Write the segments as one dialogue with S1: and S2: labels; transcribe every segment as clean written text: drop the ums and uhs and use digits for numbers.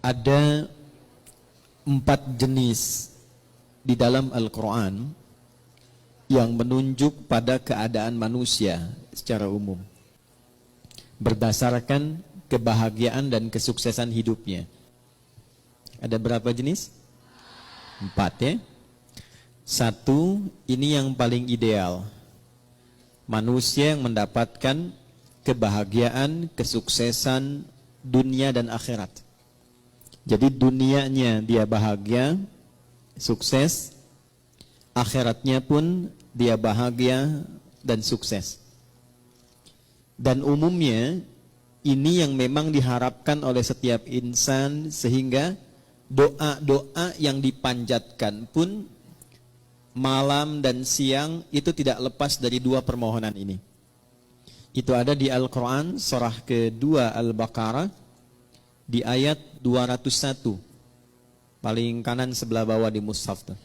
S1: ada 4 jenis di dalam Al-Quran yang menunjuk pada keadaan manusia secara umum berdasarkan kebahagiaan dan kesuksesan hidupnya. Ada berapa jenis? 4 ya. 1, ini yang paling ideal. Manusia yang mendapatkan kebahagiaan, kesuksesan dunia dan akhirat. Jadi dunianya dia bahagia, sukses, akhiratnya pun dia bahagia dan sukses. Dan umumnya ini yang memang diharapkan oleh setiap insan, sehingga doa-doa yang dipanjatkan pun malam dan siang itu tidak lepas dari 2 permohonan ini. Itu ada di Al-Quran surah kedua Al-Baqarah di ayat 201, paling kanan sebelah bawah di mushaf tuh.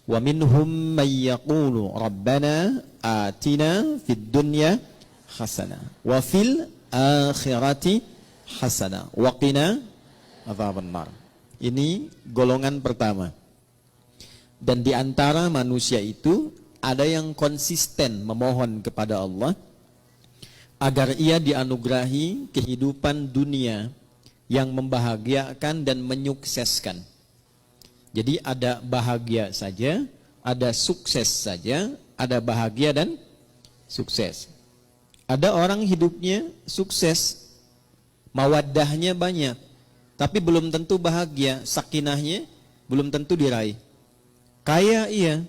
S1: Wa minhum may yaqulu rabbana atina fid dunya hasanah wa fil akhirati hasanah wa qina adzabannar. Ini golongan pertama. Dan di antara manusia itu ada yang konsisten memohon kepada Allah agar ia dianugerahi kehidupan dunia yang membahagiakan dan menyukseskan. Jadi ada bahagia saja, ada sukses saja, ada bahagia dan sukses. Ada orang hidupnya sukses, mawaddahnya banyak, tapi belum tentu bahagia, sakinahnya belum tentu diraih. Kaya iya,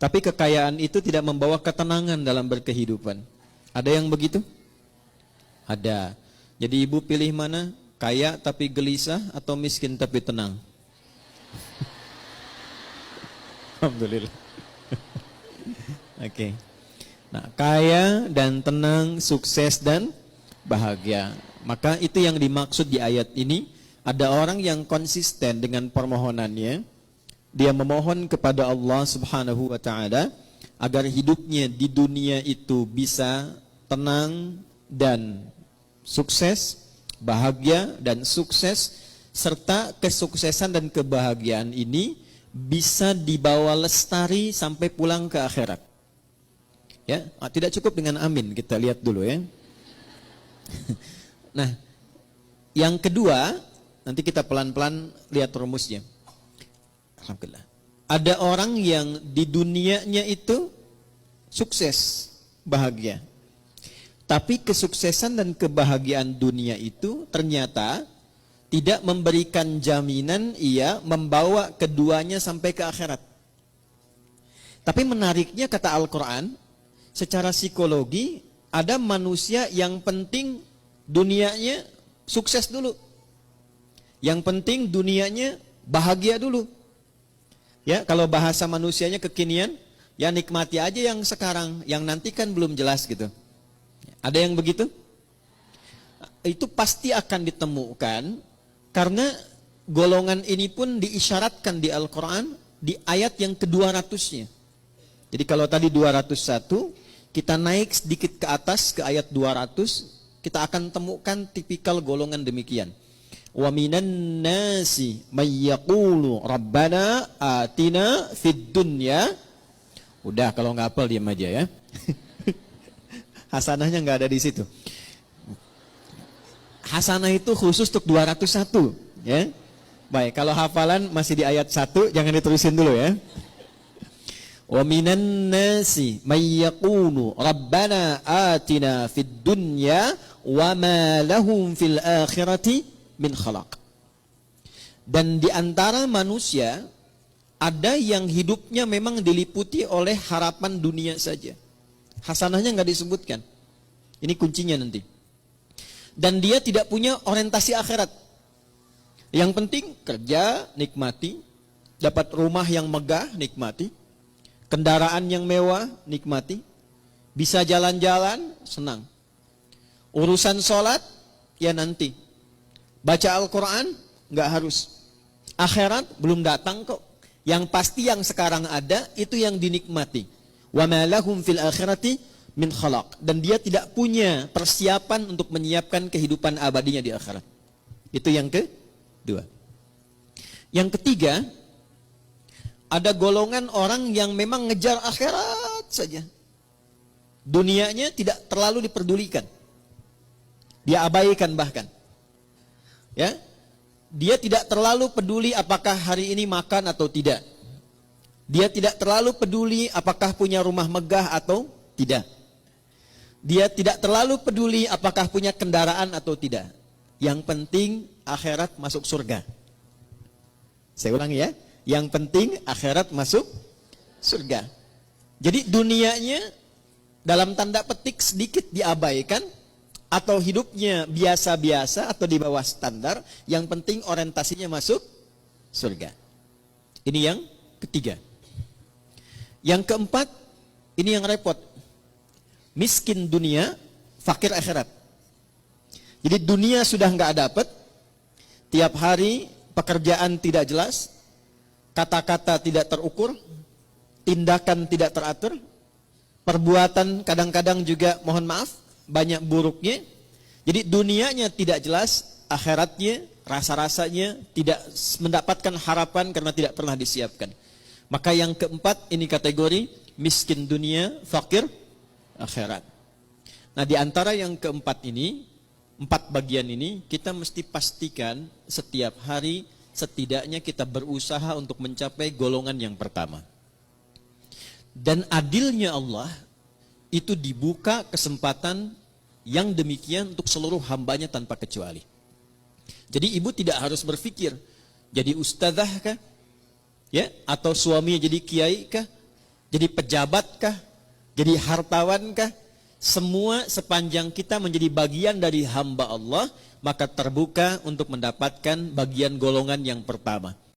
S1: tapi kekayaan itu tidak membawa ketenangan dalam berkehidupan. Ada yang begitu? Ada. Jadi ibu pilih mana? Kaya tapi gelisah atau miskin tapi tenang? Alhamdulillah. Oke. Nah, kaya dan tenang, sukses dan bahagia. Maka itu yang dimaksud di ayat ini. Ada orang yang konsisten dengan permohonannya. Dia memohon kepada Allah Subhanahu wa ta'ala agar hidupnya di dunia itu bisa tenang dan sukses, bahagia dan sukses, serta kesuksesan dan kebahagiaan ini bisa dibawa lestari sampai pulang ke akhirat. Ya, tidak cukup dengan amin, kita lihat dulu ya. Nah, yang kedua, nanti kita pelan-pelan lihat rumusnya. Alhamdulillah. Ada orang yang di dunianya itu sukses, bahagia. Tapi kesuksesan dan kebahagiaan dunia itu ternyata tidak memberikan jaminan ia membawa keduanya sampai ke akhirat. Tapi menariknya kata Al-Quran, secara psikologi ada manusia yang penting dunianya sukses dulu. Yang penting dunianya bahagia dulu. Ya, kalau bahasa manusianya kekinian, ya nikmati aja yang sekarang, yang nanti kan belum jelas gitu. Ada yang begitu? Itu pasti akan ditemukan karena golongan ini pun diisyaratkan di Al-Quran di ayat yang ke-200-nya. Jadi kalau tadi 201, kita naik sedikit ke atas ke ayat 200, kita akan temukan tipikal golongan demikian. Wa minan nasi may yaqulu rabbana atina fid dunya. Udah, kalau nggak hafal diam aja ya. Hasanahnya nggak ada di situ. Hasanah itu khusus untuk 201 ya. Baik, kalau hafalan masih di ayat 1, jangan diterusin dulu ya. Wa minan nasi may yaqulu rabbana atina fid dunya wa ma lahum fil akhirati min khalaq. Dan di antara manusia ada yang hidupnya memang diliputi oleh harapan dunia saja. Hasanahnya nggak disebutkan. Ini kuncinya nanti. Dan dia tidak punya orientasi akhirat. Yang penting kerja, nikmati. Dapat rumah yang megah, nikmati. Kendaraan yang mewah, nikmati. Bisa jalan-jalan, senang. Urusan sholat, ya nanti. Baca Al-Quran, nggak harus. Akhirat belum datang kok. Yang pasti yang sekarang ada, itu yang dinikmati. Wa ma lahum fil akhirati min khalaq. Dan dia tidak punya persiapan untuk menyiapkan kehidupan abadinya di akhirat. Itu yang Dua. Yang ketiga, ada golongan orang yang memang ngejar akhirat saja. Dunianya tidak terlalu diperdulikan. Dia abaikan bahkan. Ya. Dia tidak terlalu peduli apakah hari ini makan atau tidak. Dia tidak terlalu peduli apakah punya rumah megah atau tidak. Dia tidak terlalu peduli apakah punya kendaraan atau tidak. Yang penting akhirat masuk surga. Saya ulangi ya. Yang penting akhirat masuk surga. Jadi dunianya dalam tanda petik sedikit diabaikan, atau hidupnya biasa-biasa atau di bawah standar, yang penting orientasinya masuk surga. Ini yang ketiga. Yang keempat, ini yang repot. Miskin dunia, fakir akhirat. Jadi dunia sudah nggak dapat, tiap hari pekerjaan tidak jelas, kata-kata tidak terukur, tindakan tidak teratur, perbuatan kadang-kadang juga mohon maaf banyak buruknya. Jadi dunianya tidak jelas, akhiratnya rasa-rasanya tidak mendapatkan harapan karena tidak pernah disiapkan. Maka yang keempat ini kategori miskin dunia, fakir akhirat. Nah, di antara yang keempat ini, 4 bagian ini, kita mesti pastikan setiap hari setidaknya kita berusaha untuk mencapai golongan yang pertama. Dan adilnya Allah, itu dibuka kesempatan yang demikian untuk seluruh hambanya tanpa kecuali. Jadi ibu tidak harus berpikir jadi ustadzah kah, ya, atau suaminya jadi kiai kah, jadi pejabat kah, jadi hartawan kah. Semua sepanjang kita menjadi bagian dari hamba Allah, maka terbuka untuk mendapatkan bagian golongan yang pertama.